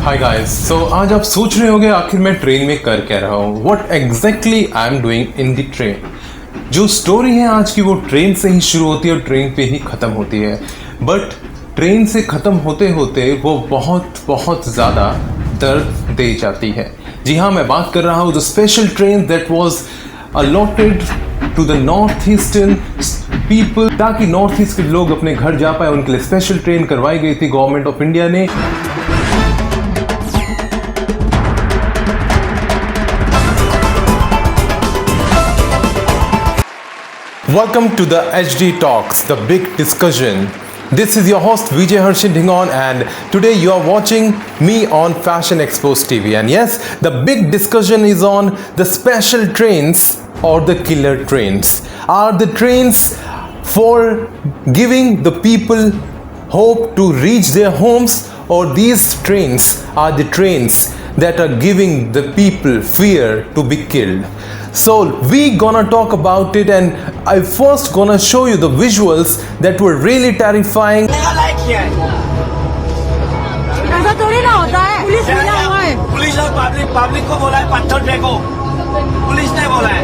Hi guys. सो आज आप सोच रहे होंगे आखिर मैं ट्रेन में कर क्या रहा हूँ, what exactly I am doing in the train. जो स्टोरी है आज की वो ट्रेन से ही शुरू होती है और ट्रेन पे ही ख़त्म होती है। बट ट्रेन से ख़त्म होते होते वो बहुत बहुत ज़्यादा दर्द दे जाती है। जी हाँ, मैं बात कर रहा हूँ the special train that was allotted to the north eastern people, ताकि नॉर्थ ईस्ट के लोग अपने घर जा पाए। उनके लिए स्पेशल ट्रेन करवाई गई थी गवर्नमेंट ऑफ इंडिया ने। Welcome to the HD Talks, the big discussion. This is your host Vijay Harshin Dhingon, and today you are watching me on Fashion Expos TV. And yes, the big discussion is on the special trains or the killer trains. Are the trains for giving the people hope to reach their homes, or these trains are the trains that are giving the people fear to be killed? So we gonna talk about it, and I first gonna show you the visuals that were really terrifying. ऐसा थोड़ी ना होता है, police मिला हुआ है। Police और public को बोला है पत्थर फेंको, पुलिस ने बोला है।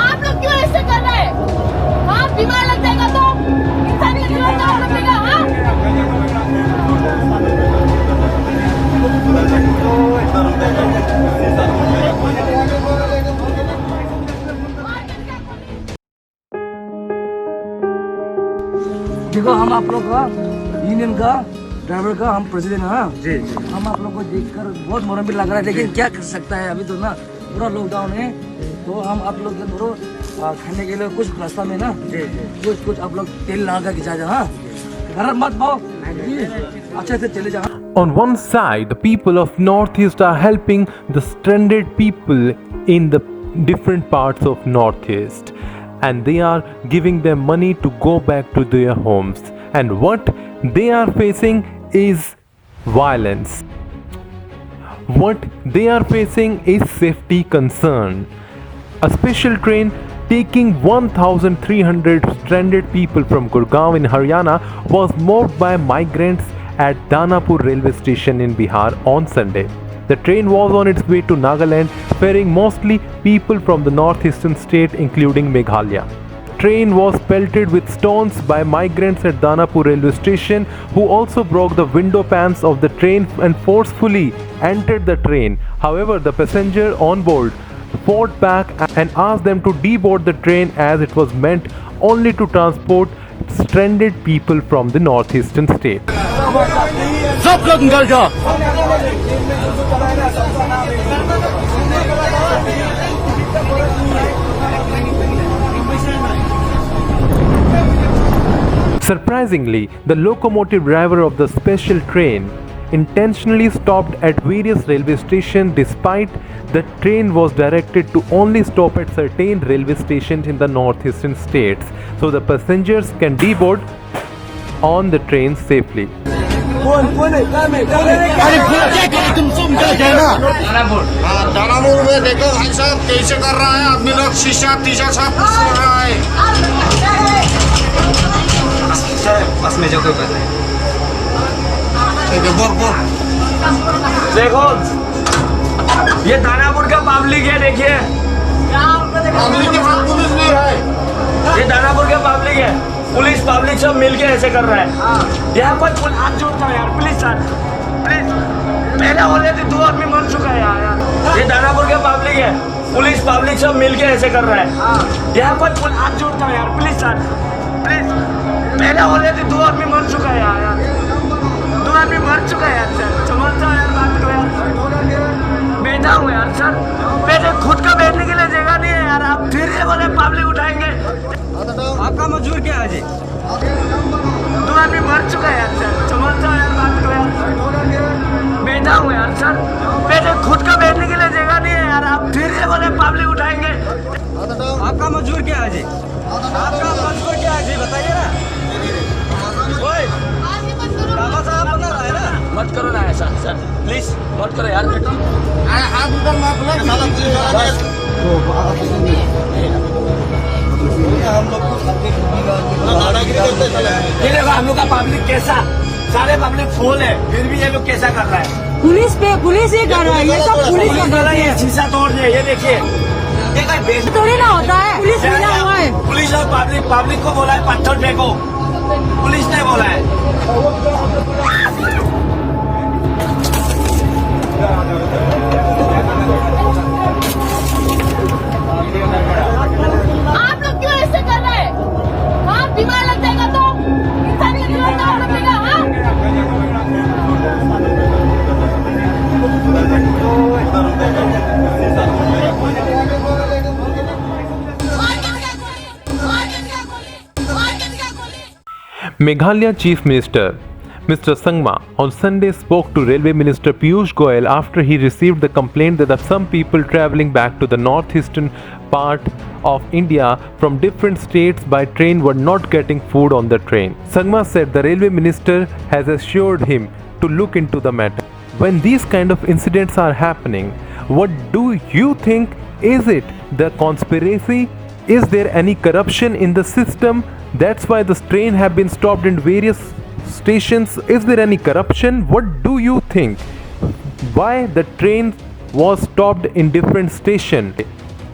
आप लोग क्यों ऐसे कर रहे हैं? हाँ, बीमार लग जाएगा तो इंसानी जीवन का लगेगा। हाँ, देखो हम आप लोग का यूनियन का ड्राइवर का हम प्रेसिडेंट हैं। हाँ जी। हम आप लोग को देखकर बहुत मरम भी लग रहा है, लेकिन क्या कर सकता है, अभी तो ना पूरा लॉकडाउन है। तो हम आप लोग के थोड़ा खाने के लिए कुछ रास्ता में ना कुछ आप लोग तेल लगा के जा। हाँ, घर मत पाओ, अच्छे से चले जाओ। On one side, the people of Northeast are helping the stranded people in the different parts of Northeast, and they are giving them money to go back to their homes. And what they are facing is violence. What they are facing is safety concern. A special train taking 1,300 stranded people from Gurgaon in Haryana was moved by migrants at Danapur railway station in Bihar on Sunday. The train was on its way to Nagaland, ferrying mostly people from the northeastern state including Meghalaya. The train was pelted with stones by migrants at Danapur railway station, who also broke the window pans of the train and forcefully entered the train. However, the passenger on board fought back and asked them to deboard the train, as it was meant only to transport stranded people from the northeastern state. सब लोग निकल जाओ। Surprisingly, the locomotive driver of the special train intentionally stopped at various railway stations, despite the train was directed to only stop at certain railway stations in the northeastern states, so the passengers can deboard on the train safely. Danapur में देखो भाई साहब कैसे कर रहा है आदमी लोग, शीशा तीशा सब कुछ कर रहा है। बस में जो कोई बात नहीं। देखो ये दानापुर का पब्लिक है, देखिए पब्लिक के साथ पुलिस नहीं है। ये दानापुर का पब्लिक है, पुलिस पब्लिक सब मिलके ऐसे कर रहा है। यहाँ कोई हाथ जोड़ता है यार, प्लीज सर प्लीज। पहले बोले थे 2 आदमी मर चुका है यार। ये दानापुर का पब्लिक है, पुलिस पब्लिक सब मिलके ऐसे कर रहा है। यहाँ कोई हाथ जोड़ता है यार, प्लीज सर प्लीज। पहले बोले थे 2 आदमी मर चुका है यार। 2 आदमी मर चुका है यार सर, समझ जाओ यार बात को यार। बैठा हूँ यार सर, मेरे खुद का बैठने के लिए जगह नहीं है यार। आप फिर से बोले पब्लिक उठाएंगे, आपका मजबूर क्या है जी? 2 आदमी मर चुका है यार सर, समझ जाओ यार बात को यार। बैठा हूँ यार सर, मेरे खुद का बैठने के लिए जगह नहीं है यार। आप फिर से बोले पब्लिक उठाएंगे, आपका मजबूर क्या है जी? आपका मजबूर क्या है जी, बताइए ना। मत करो ना ऐसा सर, प्लीज मत करो यार। आप ऊपर मत ये देखो हम लोग का पब्लिक कैसा, सारे पब्लिक फुल है, फिर भी ये लोग कैसा कर रहा है। पुलिस ये कर रहा है, ये सब पुलिस का कर रहा गलती है, है। शीशा तोड़ दिया, ये देखिए, ये कहीं बेच थोड़ी ना होता है, पुलिस मिला हुआ है। पुलिस और पब्लिक को बोला है पत्थर फेंको, पुलिस ने बोला है। आप लोग क्यों ऐसे कर रहे हैं? हाँ, बीमार लग जाएगा तो इंसानियत की बात आप रखिएगा, हाँ? Meghalaya Chief Minister Mr. Sangma on Sunday spoke to Railway Minister Piyush Goyal after he received the complaint that some people travelling back to the northeastern part of India from different states by train were not getting food on the train. Sangma said the Railway Minister has assured him to look into the matter. When these kind of incidents are happening, what do you think? Is it the conspiracy? Is there any corruption in the system? That's why the train have been stopped in various stations. Is there any corruption? What do you think? Why the train was stopped in different station?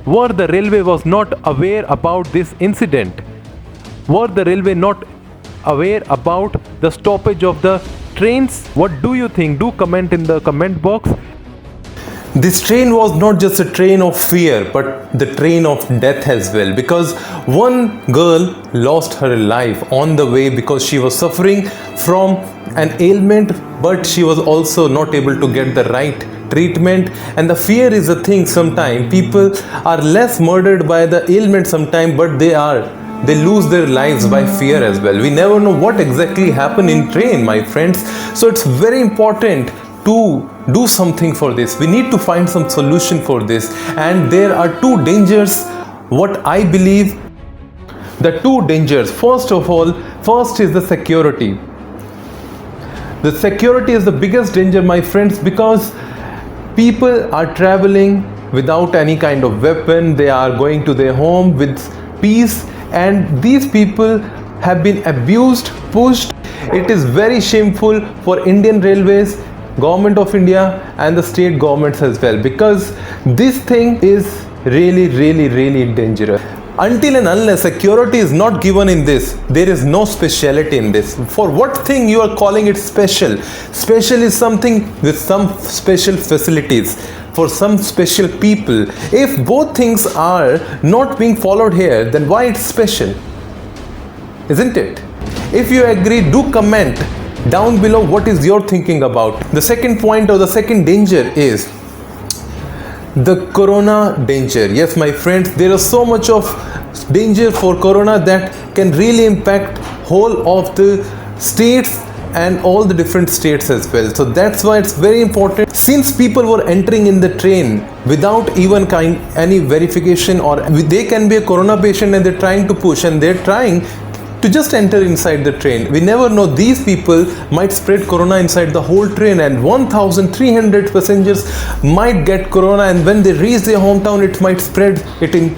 Were the railway was not aware about this incident? Were the railway not aware about the stoppage of the trains? What do you think? Do comment in the comment box. This train was not just a train of fear, but the train of death as well, because one girl lost her life on the way because she was suffering from an ailment, but she was also not able to get the right treatment. And the fear is a thing. Sometimes people are less murdered by the ailment sometimes, but they lose their lives by fear as well. We never know what exactly happened in train, my friends. So it's very important to do something for this. We need to find some solution for this, and there are two dangers. What I believe, the two dangers, first is the security. The security is the biggest danger, my friends, because people are traveling without any kind of weapon. They are going to their home with peace, and these people have been abused, pushed. It is very shameful for Indian Railways, Government of India and the state governments as well, because this thing is really dangerous. Until and unless security is not given in this, there is no speciality in this. For what thing you are calling it special? Special is something with some special facilities for some special people. If both things are not being followed here, then why it's special? Isn't it? If you agree, do comment down below what is your thinking about. The second point or the second danger is the corona danger. Yes, my friends, there is so much of danger for corona that can really impact whole of the states and all the different states as well. So that's why it's very important. Since people were entering in the train without even any verification, or they can be a corona patient and they're trying to push and they're trying to just enter inside the train. We never know, these people might spread corona inside the whole train, and 1,300 passengers might get corona, and when they reach their hometown, it might spread it in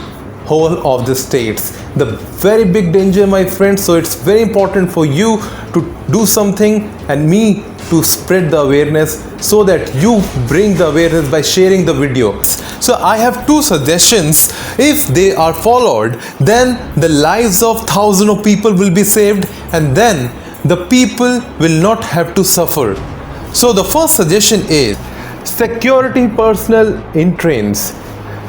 whole of the states. The very big danger, my friends. So it's very important for you to do something and me to spread the awareness, so that you bring the awareness by sharing the video. So I have two suggestions. If they are followed, then the lives of thousands of people will be saved, and then the people will not have to suffer. So the first suggestion is security personnel in trains.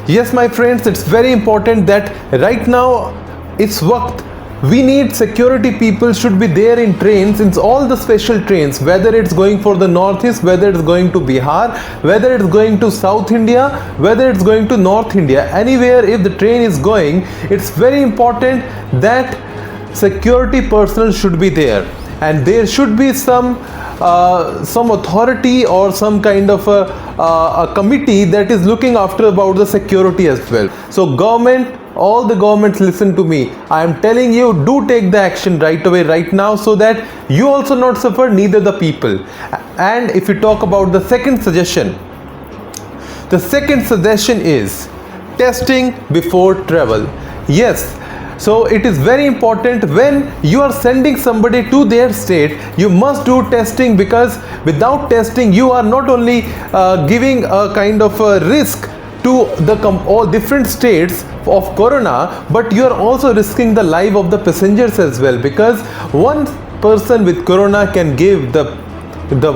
Yes, my friends, it's very important that right now it's waqt. We need security people should be there in trains, in all the special trains, whether it's going for the northeast, whether it's going to Bihar, whether it's going to South India, whether it's going to North India, anywhere if the train is going, it's very important that security personnel should be there, and there should be some authority or some kind of a committee that is looking after about the security as well. So government, all the governments, listen to me. I am telling you, do take the action right away, right now, so that you also not suffer, neither the people. And if you talk about the second suggestion is testing before travel. Yes, so it is very important when you are sending somebody to their state, you must do testing, because without testing you are not only giving a kind of a risk to the all different states of corona, but you are also risking the life of the passengers as well, because one person with corona can give the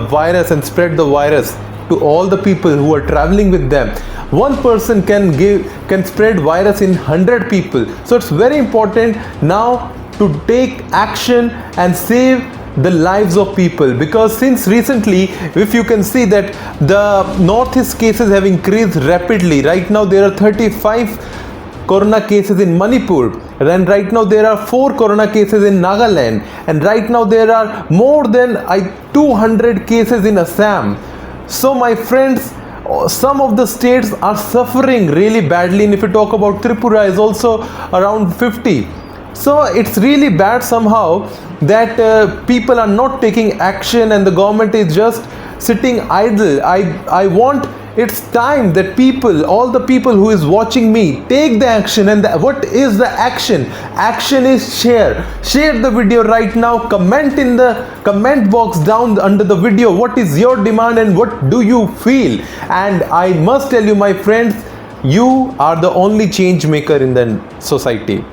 virus and spread the virus to all the people who are traveling with them. One person can spread virus in 100 people. So it's very important now to take action and save the lives of people, because since recently, if you can see that the northeast cases have increased rapidly. Right now there are 35 corona cases in Manipur, and right now there are 4 corona cases in Nagaland, and right now there are more than 200 cases in Assam. So my friends, some of the states are suffering really badly, and if you talk about Tripura is also around 50. So it's really bad somehow that people are not taking action and the government is just sitting idle. I want, it's time that people, all the people who is watching me, take the action. And what is the action? Action is share the video right now. Comment in the comment box down under the video what is your demand and what do you feel. And I must tell you, my friends, you are the only change maker in the society.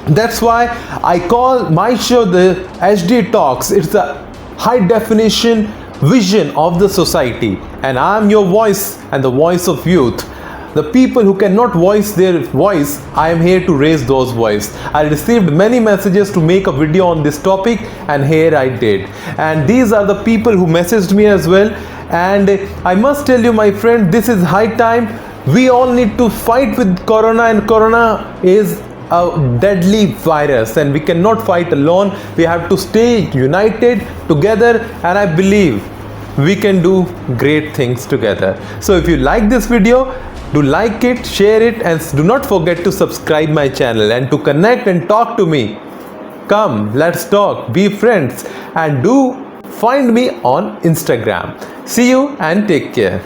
That's why I call my show the HD Talks. It's a high definition vision of the society, and I am your voice and the voice of youth. The people who cannot voice their voice, I am here to raise those voices. I received many messages to make a video on this topic, and here I did. And these are the people who messaged me as well. And I must tell you, my friend, this is high time. We all need to fight with corona, and corona is a deadly virus and we cannot fight alone. We have to stay united together, and I believe we can do great things together. So if you like this video, do like it, share it, and do not forget to subscribe my channel. And to connect and talk to me, come, let's talk, be friends, and do find me on Instagram. See you and take care.